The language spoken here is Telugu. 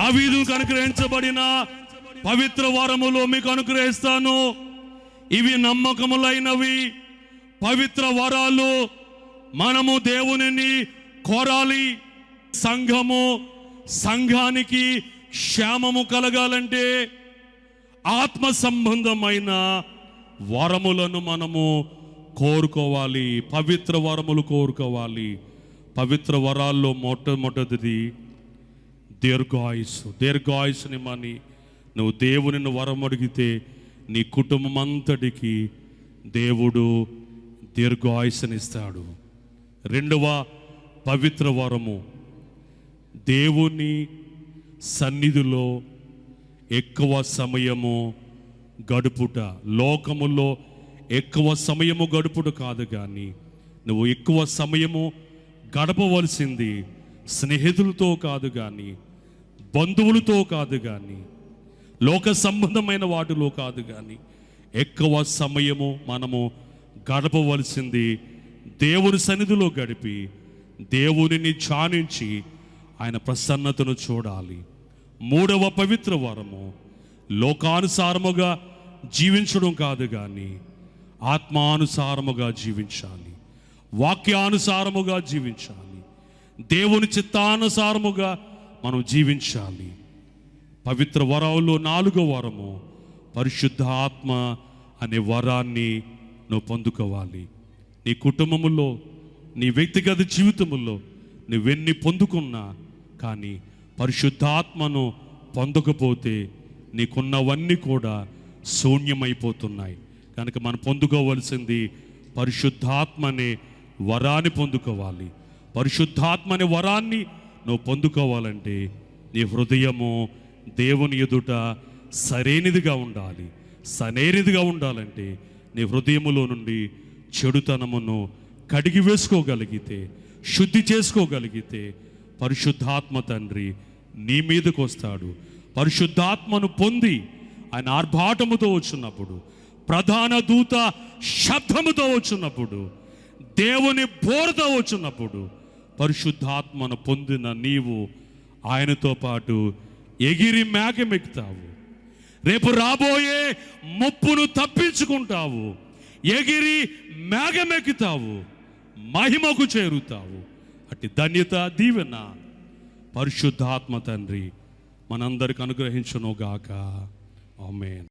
దావీదుకు అనుగ్రహించబడిన పవిత్ర వరములు మీకు అనుగ్రహిస్తాను. ఇవి నమ్మకములైనవి పవిత్ర వరాలు. మనము దేవునిని కోరాలి. సంఘానికి క్షేమము కలగాలంటే ఆత్మ సంబంధమైన వరములను మనము కోరుకోవాలి. పవిత్ర వరములు కోరుకోవాలి. పవిత్ర వరాల్లో మొట్టమొదటిది దీర్ఘాయుస్సుని మని నువ్వు దేవునిని వరం అడిగితే నీ కుటుంబం అంతటికి దేవుడు దీర్ఘాయుస్సునిస్తాడు. రెండవ పవిత్ర వరము దేవుని సన్నిధిలో ఎక్కువ సమయము గడుపుట. లోకములో ఎక్కువ సమయము గడుపుట కాదు, కానీ నువ్వు ఎక్కువ సమయము గడపవలసింది స్నేహితులతో కాదు, కానీ బంధువులతో కాదు, కానీ లోక సంబంధమైన వాటిలో కాదు, కానీ ఎక్కువ సమయము మనము గడపవలసింది దేవుని సన్నిధిలో గడిపి దేవునిని ధ్యానించి ఆయన ప్రసన్నతను చూడాలి. మూడవ పవిత్ర వరము లోకానుసారముగా జీవించడం కాదు, కానీ ఆత్మానుసారముగా జీవించాలి. వాక్యానుసారముగా జీవించాలి. దేవుని చిత్తానుసారముగా మనం జీవించాలి. పవిత్ర వరాల్లో 4వ వరము పరిశుద్ధ ఆత్మ అనే వరాన్ని నువ్వు పొందుకోవాలి. నీ కుటుంబములో, నీ వ్యక్తిగత జీవితంలో నువ్వెన్ని పొందుకున్నా కానీ పరిశుద్ధాత్మను పొందకపోతే నీకున్నవన్నీ కూడా శూన్యమైపోతున్నాయి. కనుక మనం పొందుకోవలసింది పరిశుద్ధాత్మ అనే వరాన్ని పొందుకోవాలి. పరిశుద్ధాత్మ అనే వరాన్ని నువ్వు పొందుకోవాలంటే నీ హృదయము దేవుని ఎదుట సరైనదిగా ఉండాలి. సరైనదిగా ఉండాలంటే నీ హృదయములో నుండి చెడుతనమును కడిగి వేసుకోగలిగితే, శుద్ధి చేసుకోగలిగితే పరిశుద్ధాత్మ తండ్రి నీ మీదకు వస్తాడు. పరిశుద్ధాత్మను పొంది ఆయన ఆర్భాటముతో వచ్చినప్పుడు, ప్రధాన దూత శబ్దముతో వచ్చినప్పుడు, దేవుని బోరతో వచ్చినప్పుడు పరిశుద్ధాత్మను పొందిన నీవు ఆయనతో పాటు ఎగిరి మేఘమెక్కుతావు. రేపు రాబోయే ముప్పును తప్పించుకుంటావు. ఎగిరి మేఘమెక్కుతావు, మహిమకు చేరుతావు. అట్టి ధన్యత, దీవెన పరిశుద్ధాత్మ తండ్రి మనందరికి అనుగ్రహించును గాక. ఆమేన్.